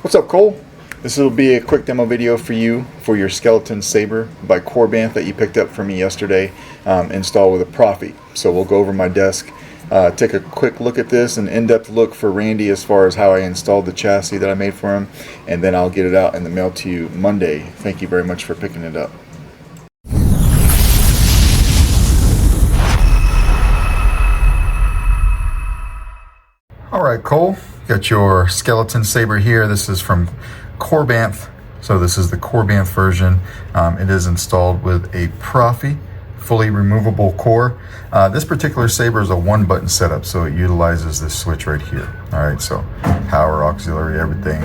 What's up, Cole? This will be a quick demo video for you for your skeleton saber by Corbanth that you picked up from me yesterday, installed with a Proffie. So we'll go over my desk, take a quick look at this, an in-depth look for Randy as far as how I installed the chassis that I made for him, and then I'll get it out in the mail to you Monday. Thank you very much for picking it up. Alright, Cole, got your skeleton saber here. This is from Corbanth, so this is the Corbanth version. It is installed with a Proffie, fully removable core. This particular saber is a one-button setup, so it utilizes this switch right here. Alright, so power, auxiliary, everything.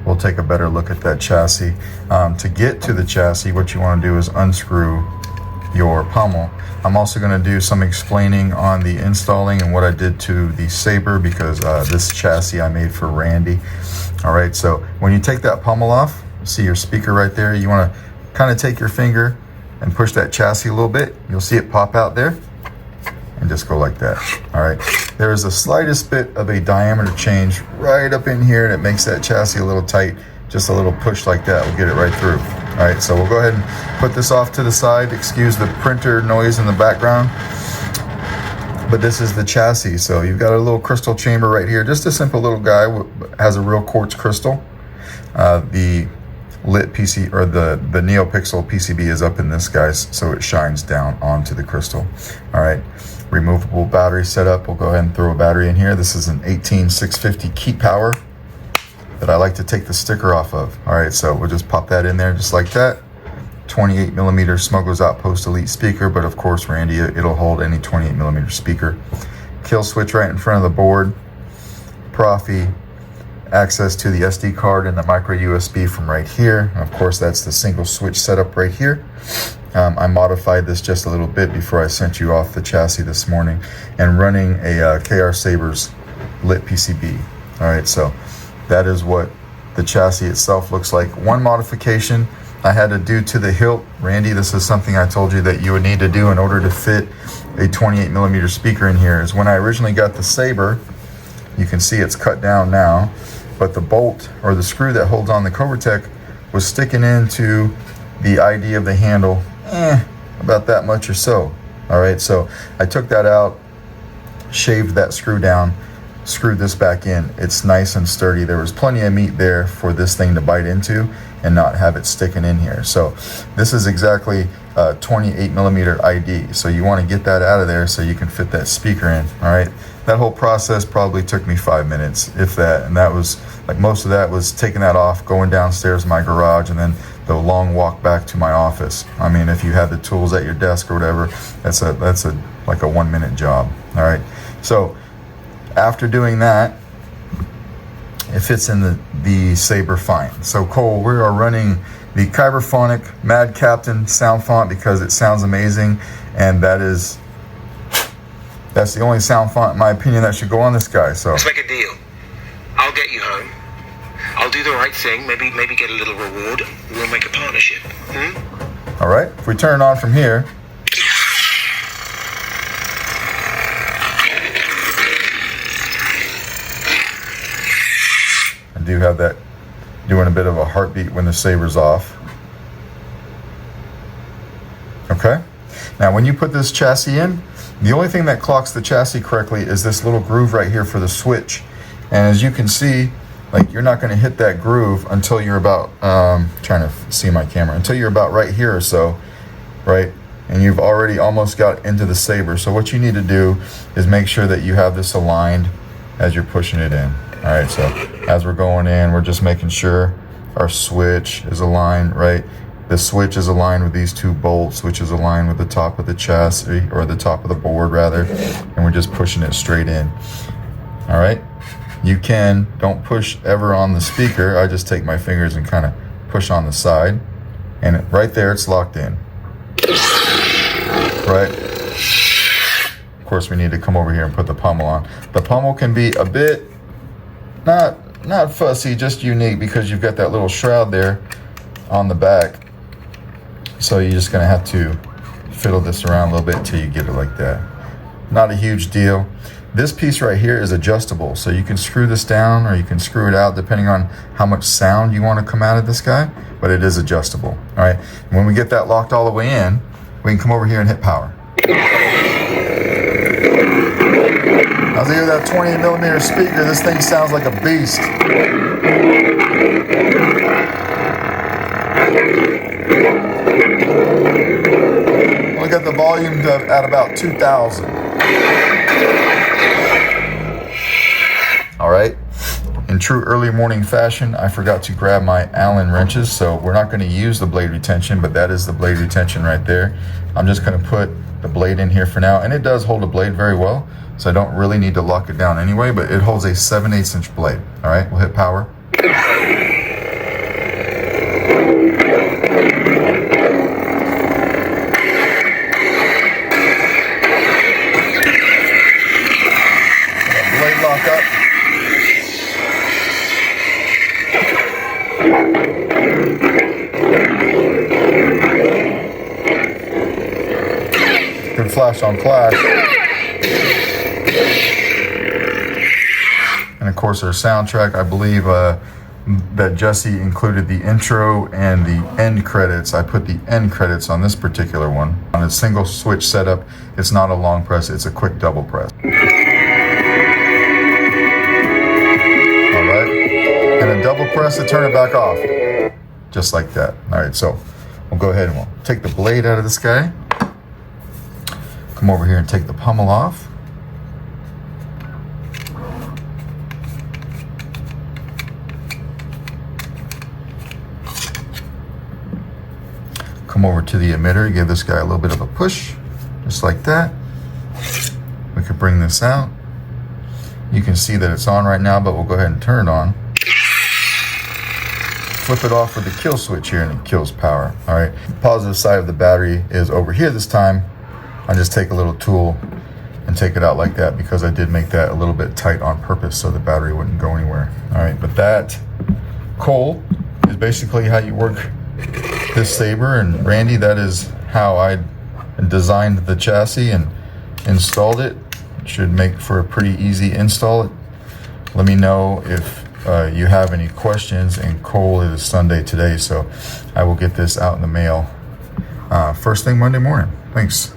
We'll take a better look at that chassis. To get to the chassis, what you want to do is unscrew your pommel. I'm also going to do some explaining on the installing and what I did to the saber, because this chassis I made for Randy. Alright, so when you take that pommel off, see your speaker right there, you want to kind of take your finger and push that chassis a little bit. You'll see it pop out there and just go like that. Alright, there is the slightest bit of a diameter change right up in here that makes that chassis a little tight. Just a little push like that will get it right through. Alright, so we'll go ahead and put this off to the side. Excuse the printer noise in the background. But this is the chassis. So you've got a little crystal chamber right here. Just a simple little guy, has a real quartz crystal. The lit PC, or the Neopixel PCB is up in this, guys, so it shines down onto the crystal. Alright, removable battery setup. We'll go ahead and throw a battery in here. This is an 18650 Keep Power that I like to take the sticker off of. Alright, so we'll just pop that in there just like that. 28mm Smuggler's Outpost Elite speaker, but of course, Randy, it'll hold any 28mm speaker. Kill switch right in front of the board. Proffie, access to the SD card and the micro USB from right here. Of course, that's the single switch setup right here. I modified this just a little bit before I sent you off the chassis this morning, and running a KR Sabers lit PCB. Alright, so that is what the chassis itself looks like. One modification I had to do to the hilt. Randy, this is something I told you that you would need to do in order to fit a 28mm speaker in here, is when I originally got the saber, you can see it's cut down now, but the bolt or the screw that holds on the Covertech was sticking into the ID of the handle, about that much or so. Alright, so I took that out, shaved that screw down, screwed this back in. It's nice and sturdy. There was plenty of meat there for this thing to bite into and not have it sticking in here. So this is exactly 28mm ID. So you want to get that out of there so you can fit that speaker in. All right, that whole process probably took me 5 minutes, if that, and that was like, most of that was taking that off, going downstairs to my garage, and then the long walk back to my office. I mean, if you have the tools at your desk or whatever, that's like a 1 minute job. All right, so after doing that, it fits in the saber fine. So Cole, we are running the Kyberphonic Mad Captain sound font because it sounds amazing, and that's the only sound font, in my opinion, that should go on this guy. So let's make a deal. I'll get you home. I'll do the right thing. Maybe get a little reward. We'll make a partnership. All right. If we turn it on from here. Do have that doing a bit of a heartbeat when the saber's off. Okay, now when you put this chassis in, the only thing that clocks the chassis correctly is this little groove right here for the switch. And as you can see, like, you're not going to hit that groove until you're about trying to see my camera, until you're about right here or so, right? And you've already almost got into the saber. So what you need to do is make sure that you have this aligned as you're pushing it in. Alright, so as we're going in, we're just making sure our switch is aligned, right? The switch is aligned with these two bolts, which is aligned with the top of the chassis, or the top of the board rather, and we're just pushing it straight in. Alright, don't push ever on the speaker. I just take my fingers and kind of push on the side, and right there it's locked in. Right? Of course, we need to come over here and put the pommel on. The pommel can be a bit not fussy, just unique, because you've got that little shroud there on the back. So you're just gonna have to fiddle this around a little bit until you get it like that. Not a huge deal. This piece right here is adjustable, so you can screw this down or you can screw it out depending on how much sound you want to come out of this guy, but it is adjustable. All right, and when we get that locked all the way in, we can come over here and hit power. As I hear that 20mm speaker, this thing sounds like a beast. Look at the volume at about 2,000. All right, in true early morning fashion, I forgot to grab my Allen wrenches, so we're not going to use the blade retention, but that is the blade retention right there. I'm just going to put the blade in here for now, and it does hold the blade very well, so I don't really need to lock it down anyway, but it holds a 7/8 inch blade. All right, we'll hit power. Blade lock up. Good flash on flash. And of course our soundtrack, I believe that Jesse included the intro and the end credits. I put the end credits on this particular one. On a single switch setup, it's not a long press, it's a quick double press. All right, and a double press to turn it back off. Just like that. All right, so we'll go ahead and we'll take the blade out of this guy. Come over here and take the pommel off. Come over to the emitter, give this guy a little bit of a push, just like that. We could bring this out. You can see that it's on right now, but we'll go ahead and turn it on. Flip it off with the kill switch here and it kills power. All right, the positive side of the battery is over here this time. I just take a little tool and take it out like that because I did make that a little bit tight on purpose so the battery wouldn't go anywhere. All right, but that, Cole, is basically how you work this Saber, and Randy, that is how I designed the chassis and installed it. It should make for a pretty easy install. Let me know if you have any questions, and Cole, it is Sunday today, so I will get this out in the mail first thing Monday morning. Thanks.